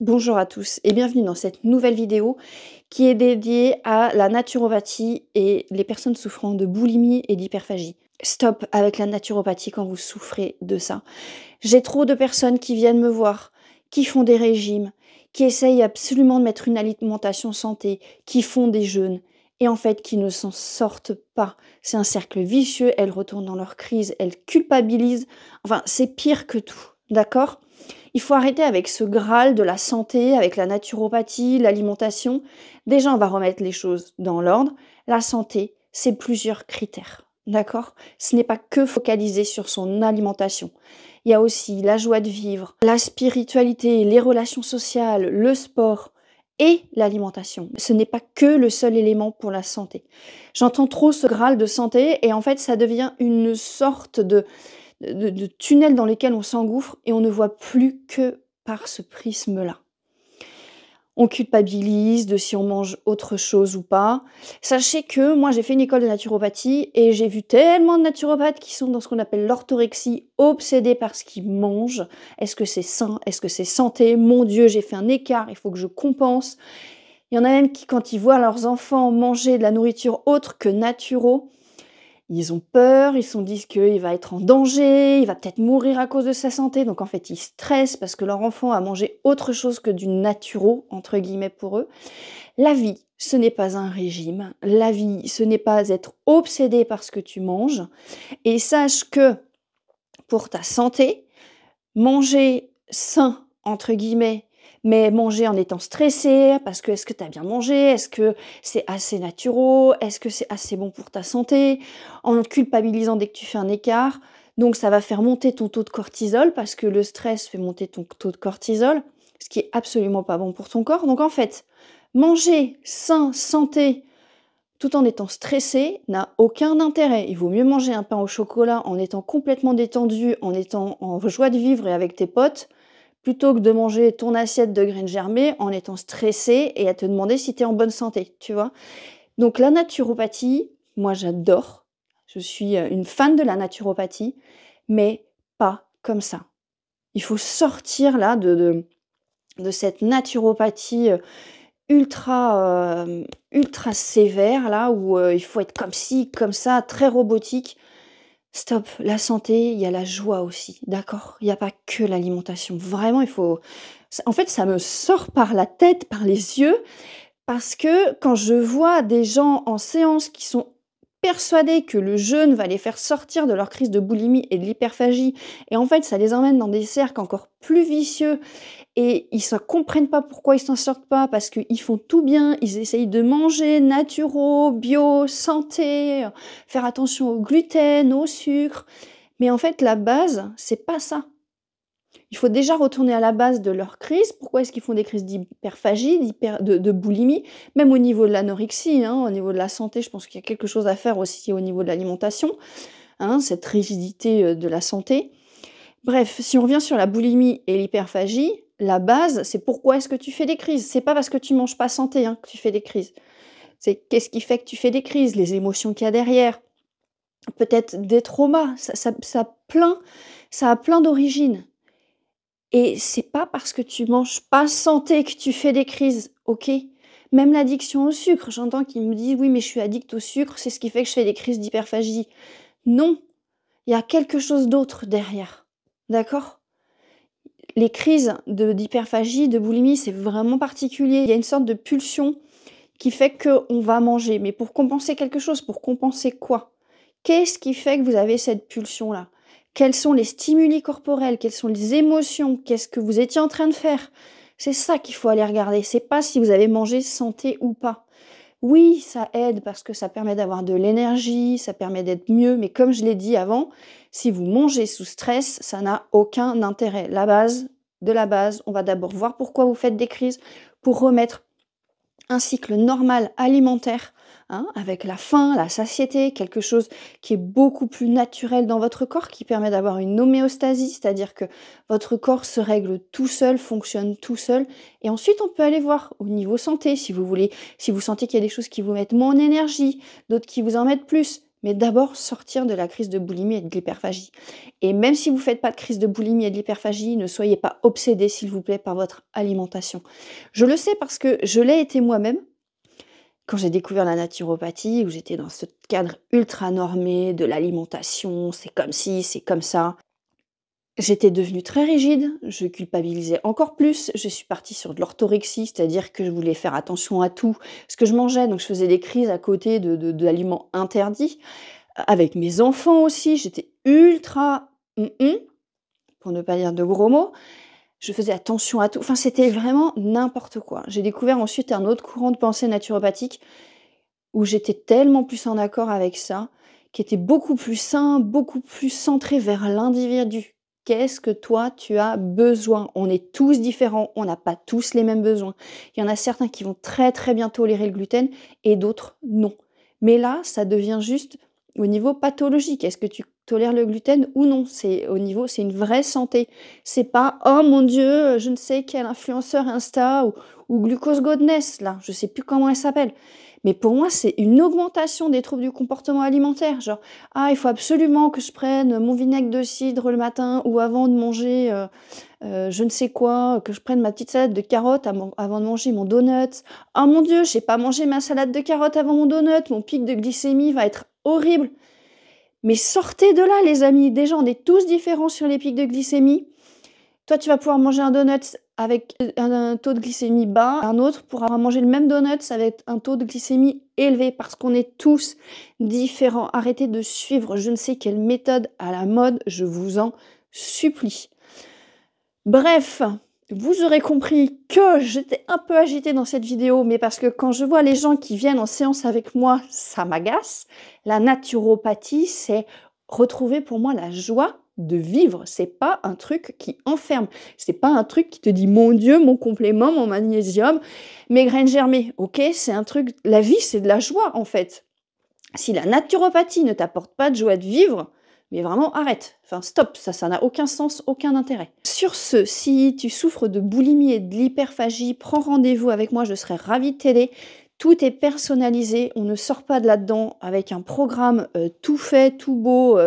Bonjour à tous et bienvenue dans cette nouvelle vidéo qui est dédiée à la naturopathie et les personnes souffrant de boulimie et d'hyperphagie. Stop avec la naturopathie quand vous souffrez de ça. J'ai trop de personnes qui viennent me voir, qui font des régimes, qui essayent absolument de mettre une alimentation santé, qui font des jeûnes et en fait qui ne s'en sortent pas. C'est un cercle vicieux, elles retournent dans leur crise, elles culpabilisent. Enfin, c'est pire que tout, d'accord ? Il faut arrêter avec ce Graal de la santé, avec la naturopathie, l'alimentation. Déjà, on va remettre les choses dans l'ordre. La santé, c'est plusieurs critères, d'accord? Ce n'est pas que focaliser sur son alimentation. Il y a aussi la joie de vivre, la spiritualité, les relations sociales, le sport et l'alimentation. Ce n'est pas que le seul élément pour la santé. J'entends trop ce Graal de santé et en fait, ça devient une sorte de tunnels dans lesquels on s'engouffre et on ne voit plus que par ce prisme-là. On culpabilise de si on mange autre chose ou pas. Sachez que moi, j'ai fait une école de naturopathie et j'ai vu tellement de naturopathes qui sont dans ce qu'on appelle l'orthorexie, obsédés par ce qu'ils mangent. Est-ce que c'est sain? Est-ce que c'est santé? Mon Dieu, j'ai fait un écart, il faut que je compense. Il y en a même qui, quand ils voient leurs enfants manger de la nourriture autre que naturo, ils ont peur, ils se disent qu'il va être en danger, il va peut-être mourir à cause de sa santé. Donc en fait, ils stressent parce que leur enfant a mangé autre chose que du naturo, entre guillemets pour eux. La vie, ce n'est pas un régime. La vie, ce n'est pas être obsédé par ce que tu manges. Et sache que pour ta santé, manger sain, entre guillemets, mais manger en étant stressé, parce que est-ce que tu as bien mangé? Est-ce que c'est assez naturel? Est-ce que c'est assez bon pour ta santé? En culpabilisant dès que tu fais un écart. Donc ça va faire monter ton taux de cortisol, parce que le stress fait monter ton taux de cortisol, ce qui est absolument pas bon pour ton corps. Donc en fait, manger sain, santé, tout en étant stressé, n'a aucun intérêt. Il vaut mieux manger un pain au chocolat en étant complètement détendu, en étant en joie de vivre et avec tes potes, plutôt que de manger ton assiette de graines germées en étant stressé et à te demander si tu es en bonne santé, tu vois? Donc la naturopathie, moi j'adore. Je suis une fan de la naturopathie, mais pas comme ça. Il faut sortir là de cette naturopathie ultra sévère là où il faut être comme ci, comme ça, très robotique. Stop, la santé, il y a la joie aussi, d'accord? Il y a pas que l'alimentation. Vraiment, il faut en fait, ça me sort par la tête, par les yeux, parce que quand je vois des gens en séance qui sont persuadés que le jeûne va les faire sortir de leur crise de boulimie et de l'hyperphagie et en fait, ça les emmène dans des cercles encore plus vicieux et ils ne comprennent pas pourquoi ils s'en sortent pas, parce qu'ils font tout bien, ils essayent de manger naturel, bio, santé, faire attention au gluten, au sucre. Mais en fait, la base, c'est pas ça. Il faut déjà retourner à la base de leur crise. Pourquoi est-ce qu'ils font des crises d'hyperphagie, de boulimie, même au niveau de l'anorexie, hein, au niveau de la santé, je pense qu'il y a quelque chose à faire aussi au niveau de l'alimentation, hein, cette rigidité de la santé. Bref, si on revient sur la boulimie et l'hyperphagie, la base, c'est pourquoi est-ce que tu fais des crises? C'est pas parce que tu manges pas santé, hein, que tu fais des crises. C'est qu'est-ce qui fait que tu fais des crises? Les émotions qu'il y a derrière. Peut-être des traumas. Ça a plein d'origines. Et c'est pas parce que tu manges pas santé que tu fais des crises, ok? Même l'addiction au sucre, j'entends qu'ils me disent oui, mais je suis addict au sucre, c'est ce qui fait que je fais des crises d'hyperphagie. Non, il y a quelque chose d'autre derrière. D'accord? Les crises d'hyperphagie, de boulimie, c'est vraiment particulier. Il y a une sorte de pulsion qui fait qu'on va manger. Mais pour compenser quelque chose, pour compenser quoi? Qu'est-ce qui fait que vous avez cette pulsion-là? Quels sont les stimuli corporels? Quelles sont les émotions? Qu'est-ce que vous étiez en train de faire? C'est ça qu'il faut aller regarder. C'est pas si vous avez mangé santé ou pas. Oui, ça aide parce que ça permet d'avoir de l'énergie, ça permet d'être mieux, mais comme je l'ai dit avant, si vous mangez sous stress, ça n'a aucun intérêt. La base de la base, on va d'abord voir pourquoi vous faites des crises, pour remettre un cycle normal alimentaire, hein, avec la faim, la satiété, quelque chose qui est beaucoup plus naturel dans votre corps, qui permet d'avoir une homéostasie, c'est-à-dire que votre corps se règle tout seul, fonctionne tout seul. Et ensuite, on peut aller voir au niveau santé, si vous voulez, si vous sentez qu'il y a des choses qui vous mettent moins en énergie, d'autres qui vous en mettent plus. Mais d'abord, sortir de la crise de boulimie et de l'hyperphagie. Et même si vous ne faites pas de crise de boulimie et de l'hyperphagie, ne soyez pas obsédés, s'il vous plaît, par votre alimentation. Je le sais parce que je l'ai été moi-même quand j'ai découvert la naturopathie, où j'étais dans ce cadre ultra normé de l'alimentation, c'est comme ci, c'est comme ça. J'étais devenue très rigide, je culpabilisais encore plus, je suis partie sur de l'orthorexie, c'est-à-dire que je voulais faire attention à tout ce que je mangeais, donc je faisais des crises à côté d'aliments interdits. Avec mes enfants aussi, j'étais ultra pour ne pas dire de gros mots. Je faisais attention à tout, enfin c'était vraiment n'importe quoi. J'ai découvert ensuite un autre courant de pensée naturopathique où j'étais tellement plus en accord avec ça, qui était beaucoup plus sain, beaucoup plus centré vers l'individu. Qu'est-ce que toi tu as besoin? On est tous différents, on n'a pas tous les mêmes besoins. Il y en a certains qui vont très très bien tolérer le gluten et d'autres non. Mais là, ça devient juste au niveau pathologique. Est-ce que tu tolères le gluten ou non? C'est une vraie santé. C'est pas oh mon Dieu, je ne sais quel influenceur Insta ou Glucose Godness là, je sais plus comment elle s'appelle. Mais pour moi, c'est une augmentation des troubles du comportement alimentaire. Genre, ah, il faut absolument que je prenne mon vinaigre de cidre le matin ou avant de manger je ne sais quoi, que je prenne ma petite salade de carottes avant de manger mon donut. Oh mon Dieu, j'ai pas mangé ma salade de carottes avant mon donut, mon pic de glycémie va être horrible. Mais sortez de là, les amis. Déjà, on est tous différents sur les pics de glycémie. Toi, tu vas pouvoir manger un donut avec un taux de glycémie bas, un autre pourra manger le même donut avec un taux de glycémie élevé parce qu'on est tous différents. Arrêtez de suivre je ne sais quelle méthode à la mode, je vous en supplie. Bref, vous aurez compris que j'étais un peu agitée dans cette vidéo, mais parce que quand je vois les gens qui viennent en séance avec moi, ça m'agace. La naturopathie, c'est retrouver pour moi la joie de vivre. C'est pas un truc qui enferme. C'est pas un truc qui te dit mon Dieu, mon complément, mon magnésium, mes graines germées. Ok, c'est un truc. La vie, c'est de la joie en fait. Si la naturopathie ne t'apporte pas de joie de vivre, mais vraiment arrête. Enfin stop, ça n'a aucun sens, aucun intérêt. Sur ce, si tu souffres de boulimie et de l'hyperphagie, prends rendez-vous avec moi, je serai ravie de t'aider. Tout est personnalisé, on ne sort pas de là-dedans avec un programme tout fait, tout beau,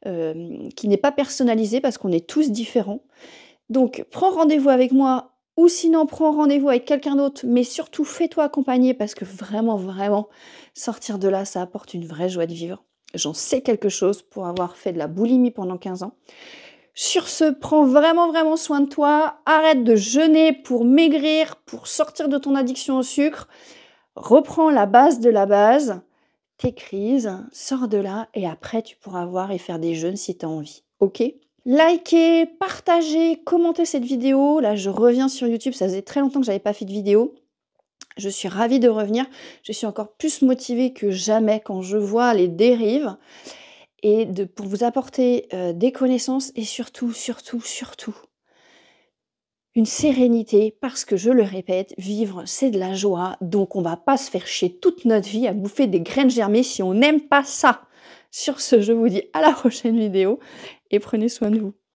qui n'est pas personnalisé parce qu'on est tous différents. Donc prends rendez-vous avec moi ou sinon prends rendez-vous avec quelqu'un d'autre, mais surtout fais-toi accompagner parce que vraiment, vraiment, sortir de là, ça apporte une vraie joie de vivre. J'en sais quelque chose pour avoir fait de la boulimie pendant 15 ans. Sur ce, prends vraiment, vraiment soin de toi. Arrête de jeûner pour maigrir, pour sortir de ton addiction au sucre. Reprends la base de la base, tes crises, sors de là et après tu pourras voir et faire des jeûnes si tu as envie. Ok ? Likez, partagez, commentez cette vidéo. Là, je reviens sur YouTube. Ça faisait très longtemps que je n'avais pas fait de vidéo. Je suis ravie de revenir. Je suis encore plus motivée que jamais quand je vois les dérives et pour vous apporter des connaissances et surtout, une sérénité parce que, je le répète, vivre, c'est de la joie. Donc, on va pas se faire chier toute notre vie à bouffer des graines germées si on n'aime pas ça. Sur ce, je vous dis à la prochaine vidéo et prenez soin de vous.